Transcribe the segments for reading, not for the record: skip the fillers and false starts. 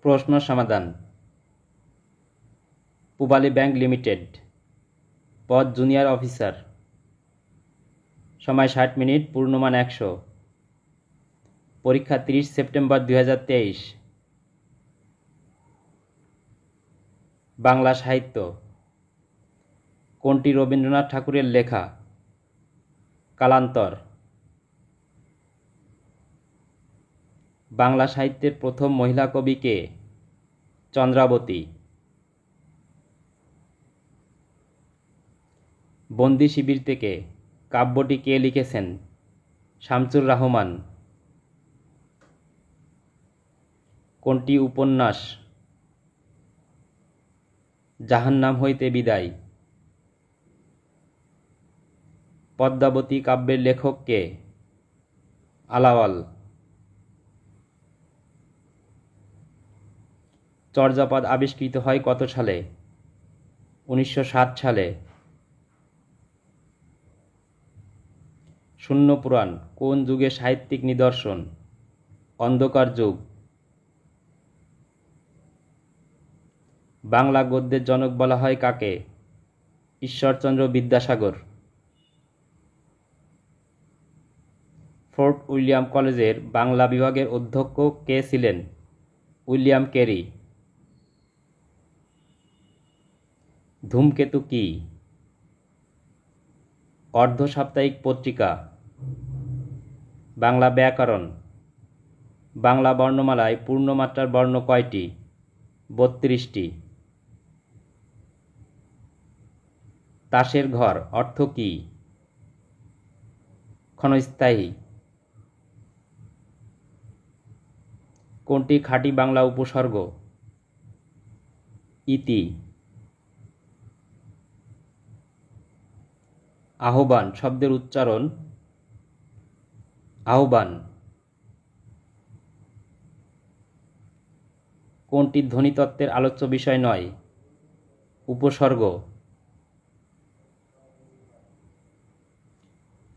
প্রশ্ন সমাধান। Pubali bank limited, পদ জুনিয়র অফিসার, সময় 60 মিনিট, পূর্ণমান 100, পরীক্ষা 30 সেপ্টেম্বর 2023। বাংলা সাহিত্য কোনটি রবীন্দ্রনাথ ঠাকুরের লেখা? কালান্তর। বাংলা সাহিত্যের প্রথম মহিলা কবি কে? চন্দ্রাবতী। বন্দি শিবির থেকে কাব্যটি কে লিখেছেন? শামসুর রাহমান। কোনটি উপন্যাস? জাহান্নাম হইতে বিদায়। পদ্মাবতী কাব্যের লেখক কে? আলাওল। চর্যাপদ আবিষ্কৃত হয় কত সালে? 1907 সালে। শূন্য পুরাণ কোন যুগের সাহিত্যিক নিদর্শন? অন্ধকার যুগ। বাংলা গদ্যের জনক বলা হয় কাকে? ঈশ্বরচন্দ্র বিদ্যাসাগর। ফোর্ট উইলিয়াম কলেজের বাংলা বিভাগের অধ্যক্ষ কে ছিলেন? William carry. ধূমকেতু কি? অর্ধ সাপ্তাহিক পত্রিকা। বাংলা ব্যাকরণ। বাংলা বর্ণমালায় পূর্ণমাত্রার বর্ণ কয়টি? 32টি। তাসের ঘর অর্থ কি? ক্ষণস্থায়ী। কোনটি খাঁটি বাংলা উপসর্গ? ইতি। আহ্বান শব্দের উচ্চারণ? আহ্বান। কোনটি ধ্বনিতত্ত্বের আলোচ্য বিষয় নয়? উপসর্গ।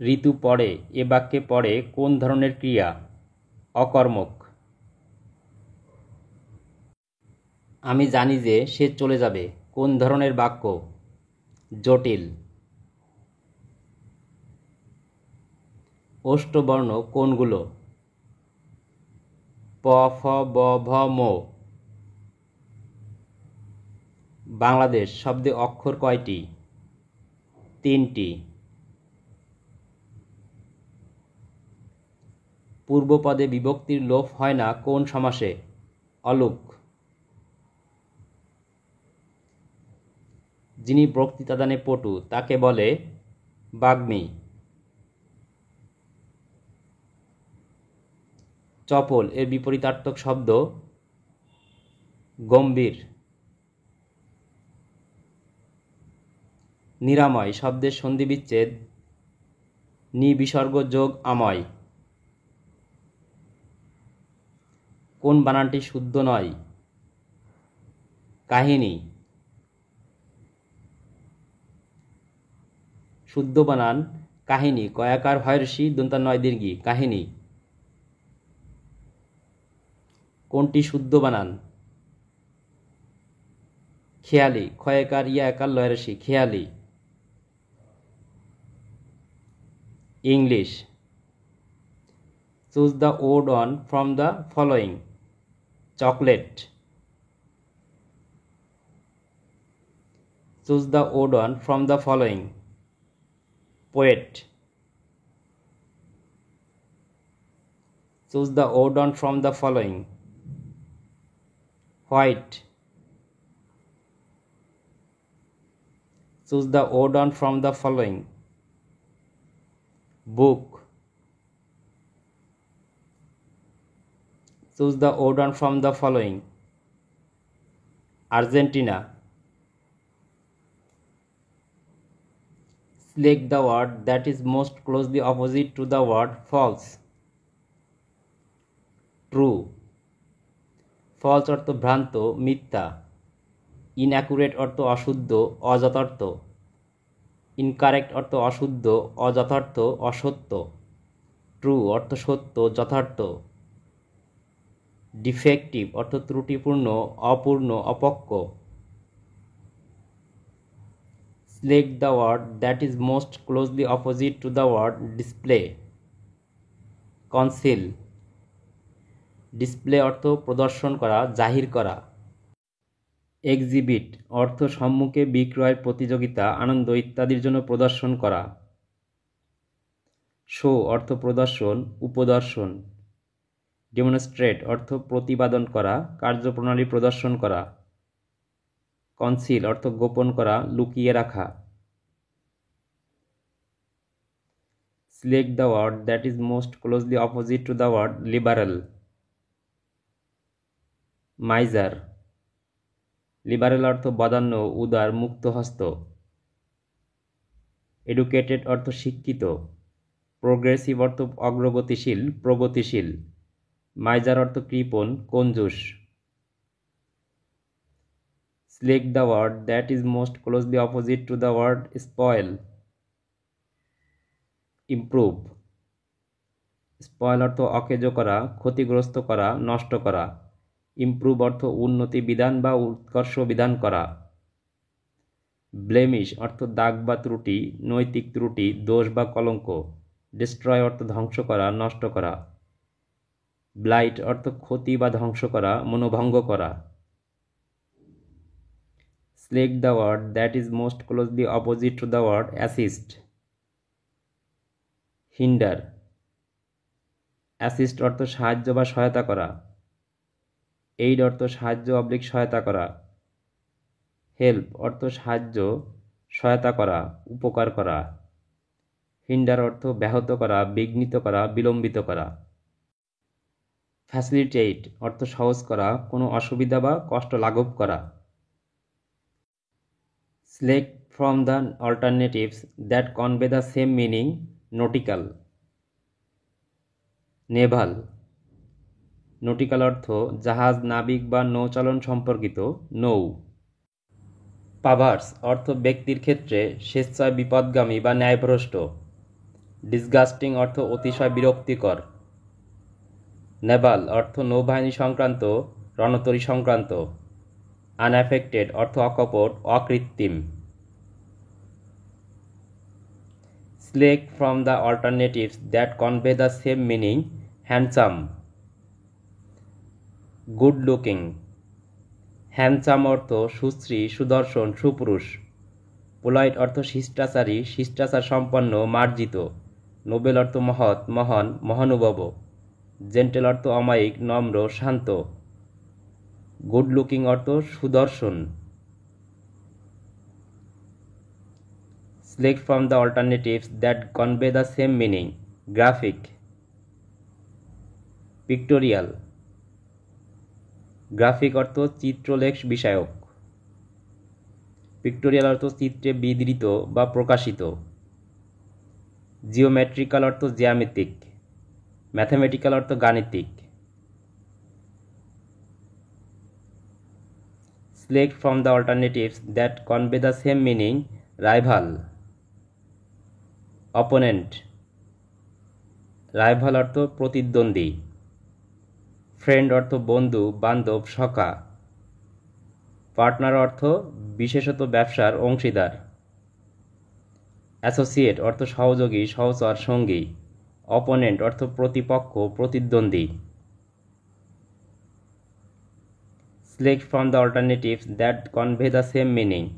ঋতু পড়ে এ বাক্যে পড়ে কোন ধরনের ক্রিয়া? অকর্মক। আমি জানি যে সে চলে যাবে কোন ধরনের বাক্য? জটিল। অষ্টবর্ণ কোনগুলো? প, ফ, ব, ভ, ম। বাংলাদেশ শব্দে অক্ষর কয়টি? 3টি। পূর্বপদে বিভক্তির লোপ হয় না কোন সমাসে? অলুক। যিনি বক্তৃতাদানে পটু তাকে বলে বাগ্মী। চপল এর বিপরীতার্থক শব্দ? গম্ভীর। নিরাময় শব্দের সন্ধিবিচ্ছেদ? নি বিসর্গ যোগ আময়। কোন বানানটি শুদ্ধ নয়? কাহিনী। শুদ্ধ বানান কাহিনী, কয়াকার হয়রসি দন্তানয় দীর্ঘী কাহিনী। কোনটি শুদ্ধ বানান? খেয়ালি, ক্ষয়কার ইয়াকার লয়রসি খেয়ালি। English. Choose the odd one from the following. Chocolate. Choose the odd one from the following. Poet. Choose the odd one from the following. White. Choose the odd one from the following. Book. Choose the odd one from the following. Argentina. Select the word that is most closely opposite to the word false. True. False অর্থ ভ্রান্ত, মিথ্যা। ইনঅ্যাকুরেট অর্থ অশুদ্ধ, অযথার্থ। Incorrect অর্থ অশুদ্ধ, অযথার্থ, অসত্য। True অর্থ সত্য, যথার্থ। ডিফেক্টিভ অর্থ ত্রুটিপূর্ণ, অপূর্ণ, অপক্ক। Select the word that is most closely opposite to the word display. Conceal. Display অর্থ প্রদর্শন করা, জাহির করা। এক্সিবিট অর্থ সম্মুখে বিক্রয়, প্রতিযোগিতা, আনন্দ ইত্যাদির জন্য প্রদর্শন করা। শো অর্থ প্রদর্শন, উপদর্শন। ডেমনস্ট্রেট অর্থ প্রতিপাদন করা, কার্যপ্রণালী প্রদর্শন করা। কনসিল অর্থ গোপন করা, লুকিয়ে রাখা। Select the word that is most closely opposite to the word liberal. Miser. Liberal অর্থ বদান্য, উদার, মুক্তহস্ত। এডুকেটেড অর্থ শিক্ষিত। প্রোগ্রেসিভ অর্থ অগ্রগতিশীল, প্রগতিশীল। মাইজার অর্থ কৃপণ, কঞ্জুস। Select the word that is most closely opposite to the word spoil. Improve. Spoil অর্থ অকেজো করা, ক্ষতিগ্রস্ত করা, নষ্ট করা। ইমপ্রুভ অর্থ উন্নতি বিধান বা উৎকর্ষ বিধান করা। ব্লেমিশ অর্থ দাগ বা ত্রুটি, নৈতিক ত্রুটি, দোষ বা কলঙ্ক। ডিস্ট্রয় অর্থ ধ্বংস করা, নষ্ট করা। ব্লাইট অর্থ ক্ষতি বা ধ্বংস করা, মনোভঙ্গ করা। Select the word that is most closely opposite to the word assist. Hinder. Assist অর্থ সাহায্য বা সহায়তা করা। এইড অর্থ সাহায্য অবলিক সহায়তা করা। হেল্প অর্থ সাহায্য, সহায়তা করা, উপকার করা। হিন্ডার অর্থ ব্যাহত করা, বিঘ্নিত করা, বিলম্বিত করা। ফ্যাসিলিটেট অর্থ সহজ করা, কোনো অসুবিধা বা কষ্ট লাঘব করা। Select from the alternatives that convey the same meaning. Nautical. Naval. Nautical অর্থ জাহাজ, নাবিক বা নৌচালন সম্পর্কিত, নৌ। পাভার্স অর্থ ব্যক্তির ক্ষেত্রে স্বেচ্ছায় বিপদগামী বা ন্যায়ভ্রষ্ট। ডিসগাস্টিং অর্থ অতিশয় বিরক্তিকর। নেভাল অর্থ নৌবাহিনী সংক্রান্ত, রণতরী সংক্রান্ত। আনঅ্যাফেক্টেড অর্থ অকপট, অকৃত্রিম। Select from the alternatives that convey the same meaning. Handsome. Good looking. Handsome অর্থ সুশ্রী, সুদর্শন, সুপুরুষ। পোলাইট অর্থ শিষ্টাচারী, শিষ্টাচার সম্পন্ন, মার্জিত। নোবেল অর্থ মহৎ, মহান, মহানুভব। জেন্টেল অর্থ অমায়িক, নম্র, শান্ত। গুড লুকিং অর্থ সুদর্শন। Select from the alternatives that convey the same meaning. Graphic. Pictorial. Graphic অর্থ চিত্রলেখ বিষয়ক। পিক্টোরিয়াল অর্থ চিত্রে বিধৃত বা প্রকাশিত। জিওমেট্রিক্যাল অর্থ জ্যামিতিক। ম্যাথমেটিক্যাল অর্থ গাণিতিক। Select from the alternatives that convey the same meaning. Rival. Opponent. Rival অর্থ প্রতিদ্বন্দ্বী। ফ্রেন্ড অর্থ বন্ধু, বান্ধব, সখা। পার্টনার অর্থ বিশেষত ব্যবসার অংশীদার। অ্যাসোসিয়েট অর্থ সহযোগী, সহচর, সঙ্গী। অপোনেন্ট অর্থ প্রতিপক্ষ, প্রতিদ্বন্দ্বী। Select from the alternatives that convey the same meaning.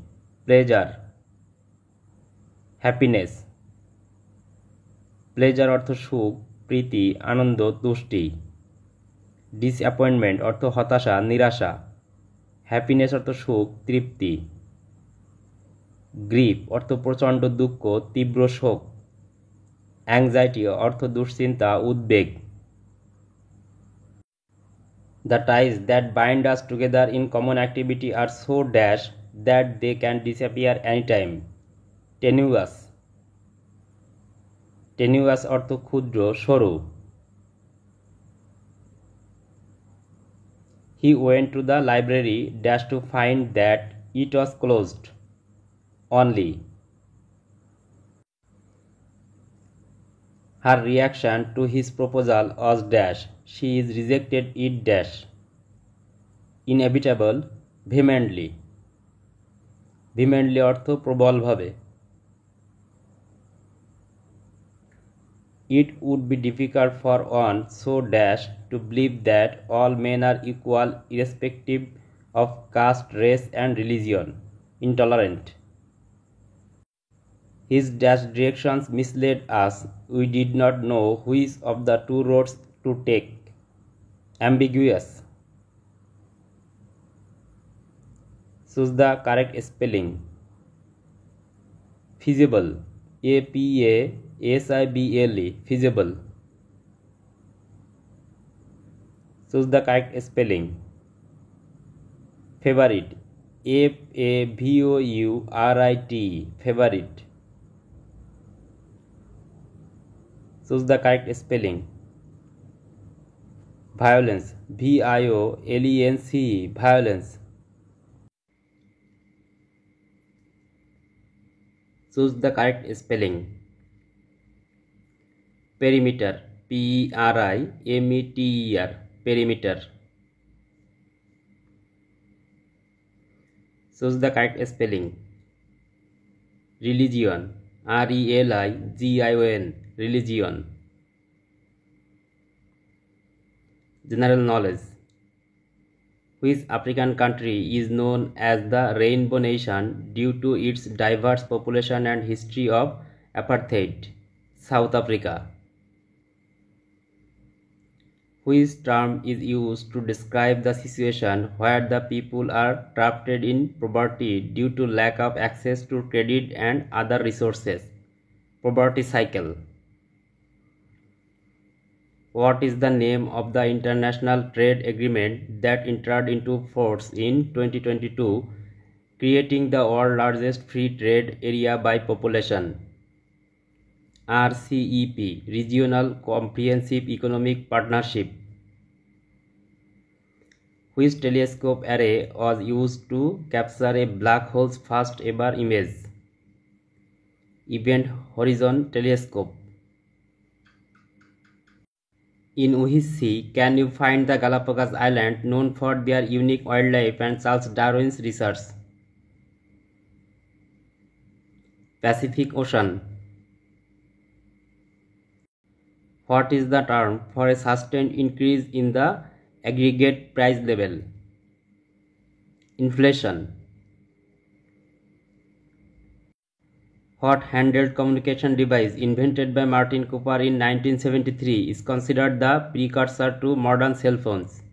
Pleasure. Happiness. Pleasure অর্থ সুখ, প্রীতি, আনন্দ, তুষ্টি। ডিসঅ্যাপয়েন্টমেন্ট অর্থ হতাশা, নিরাশা। হ্যাপিনেস অর্থ সুখ, তৃপ্তি। গ্রিফ অর্থ প্রচণ্ড দুঃখ, তীব্র শোক। অ্যাংজাইটি অর্থ দুশ্চিন্তা, উদ্বেগ। The ties that bind us together in common activity are so dash that they can disappear any time. Tenuous. Tenuous অর্থ ক্ষুদ্র, সরু। He went to the library dash to find that it was closed. Only. Her reaction to his proposal was dash. She is rejected it dash. Inevitable, vehemently. Vehemently অর্থ প্রবলভাবে। It would be difficult for one so dash to believe that all men are equal irrespective of caste, race and religion. Intolerant. His dash directions misled us. We did not know which of the two roads to take. Ambiguous. Choose the correct spelling. Feasible. APASIBLE. Feasible. Choose the correct spelling. Favorite. FAVOURITE. Favorite. Choose the correct spelling. Violence. VIOLENCE. Violence. Choose the correct spelling. Perimeter. PERIMETER. Perimeter. Choose the correct spelling. Religion. RELIGION. Religion. General knowledge. Which African country is known as the Rainbow Nation due to its diverse population and history of apartheid? South Africa. Which term is used to describe the situation where the people are trapped in poverty due to lack of access to credit and other resources? Poverty cycle. What is the name of the international trade agreement that entered into force in 2022, creating the world's largest free trade area by population? RCEP. Regional Comprehensive Economic Partnership. Which telescope array was used to capture a black hole's first ever image? Event Horizon Telescope. In which sea can you find the Galapagos Islands, known for their unique wildlife and Charles Darwin's research? Pacific Ocean. What is the term for a sustained increase in the aggregate price level? Inflation. What handheld communication device invented by Martin Cooper in 1973 is considered the precursor to modern cell phones?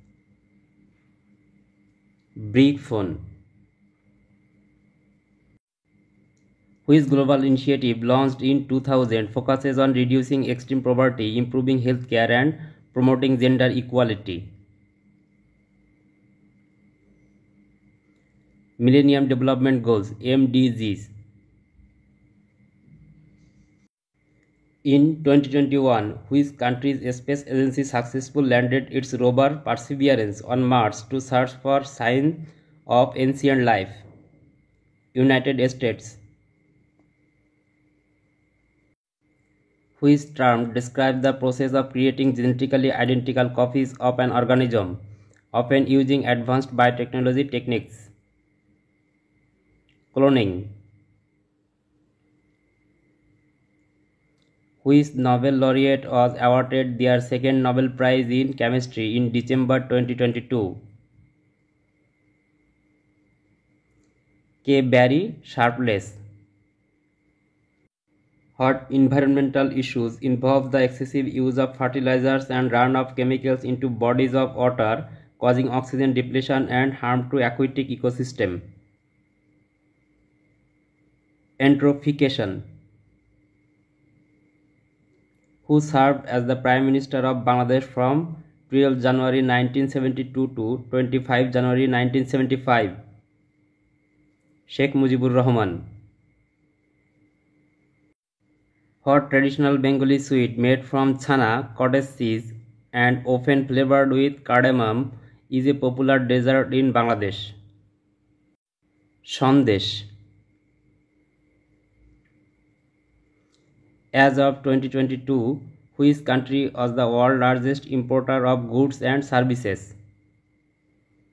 Brick phone. Which global initiative launched in 2000 focuses on reducing extreme poverty, improving healthcare and promoting gender equality? Millennium Development Goals, MDGs. In 2021, which country's space agency successfully landed its rover Perseverance on Mars to search for signs of ancient life? United States. Which term describes the process of creating genetically identical copies of an organism, often using advanced biotechnology techniques? Cloning. Which Nobel laureate was awarded their second Nobel Prize in Chemistry in December 2022? K. Barry Sharpless. What environmental issues involve the excessive use of fertilizers and runoff chemicals into bodies of water, causing oxygen depletion and harm to aquatic ecosystem? Eutrophication. Who served as the Prime Minister of Bangladesh from 12 January 1972 to 25 January 1975? Sheikh Mujibur Rahman. What traditional Bengali sweet made from chana, cottage cheese and often flavored with cardamom is a popular dessert in Bangladesh? Sandesh. As of 2022, which country was the world's largest importer of goods and services?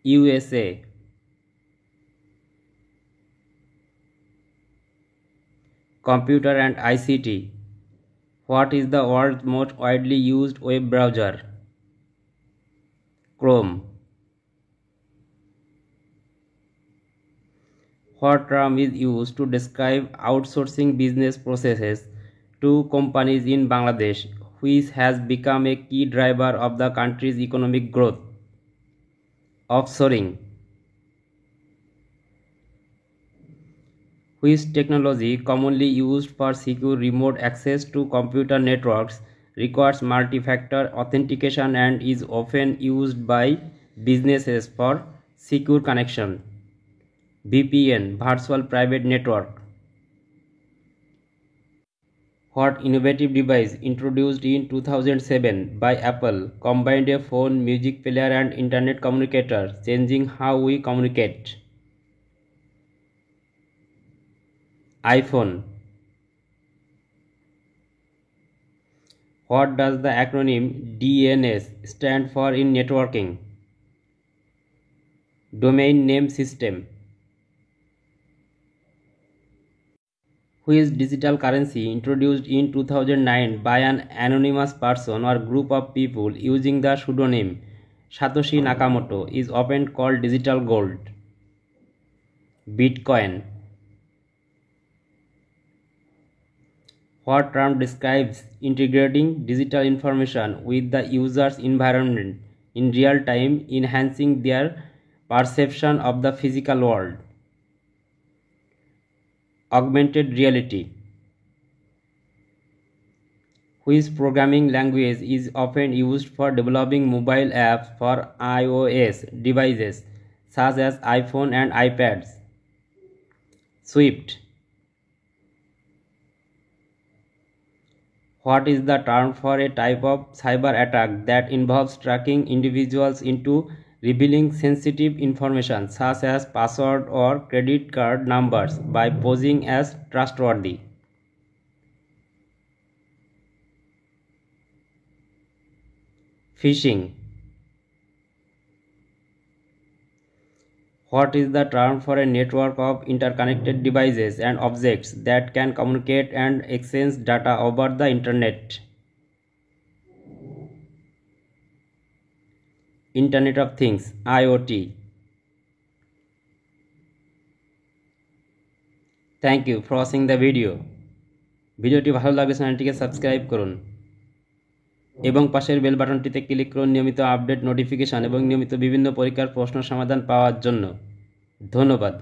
USA. Computer and ICT. What is the world's most widely used web browser? Chrome. What term is used to describe outsourcing business processes to companies in Bangladesh, which has become a key driver of the country's economic growth? Offshoring. Which technology, commonly used for secure remote access to computer networks, requires multi-factor authentication and is often used by businesses for secure connection? VPN, Virtual Private Network. What innovative device introduced in 2007 by Apple combined a phone, music player and internet communicator, changing how we communicate? iPhone. What does the acronym DNS stand for in networking? Domain Name System. Which digital currency introduced in 2009 by an anonymous person or group of people using the pseudonym Satoshi Nakamoto is often called digital gold? Bitcoin. What term describes integrating digital information with the user's environment in real time, enhancing their perception of the physical world? Augmented reality. Which programming language is often used for developing mobile apps for iOS devices such as iPhone and iPads? Swift. What is the term for a type of cyber attack that involves tracking individuals into revealing sensitive information such as password or credit card numbers by posing as trustworthy? Phishing. What is the term for a network of interconnected devices and objects that can communicate and exchange data over the internet? Internet of Things, IoT. Thank you for watching the video. ভিডিওটি ভালো লাগলে চ্যানেলটিকে subscribe করুন এবং পাশের bell বাটনটিতে click করুন নিয়মিত update notification এবং নিয়মিত বিভিন্ন পরীক্ষার প্রশ্ন সমাধান পাওয়ার জন্য। ধন্যবাদ।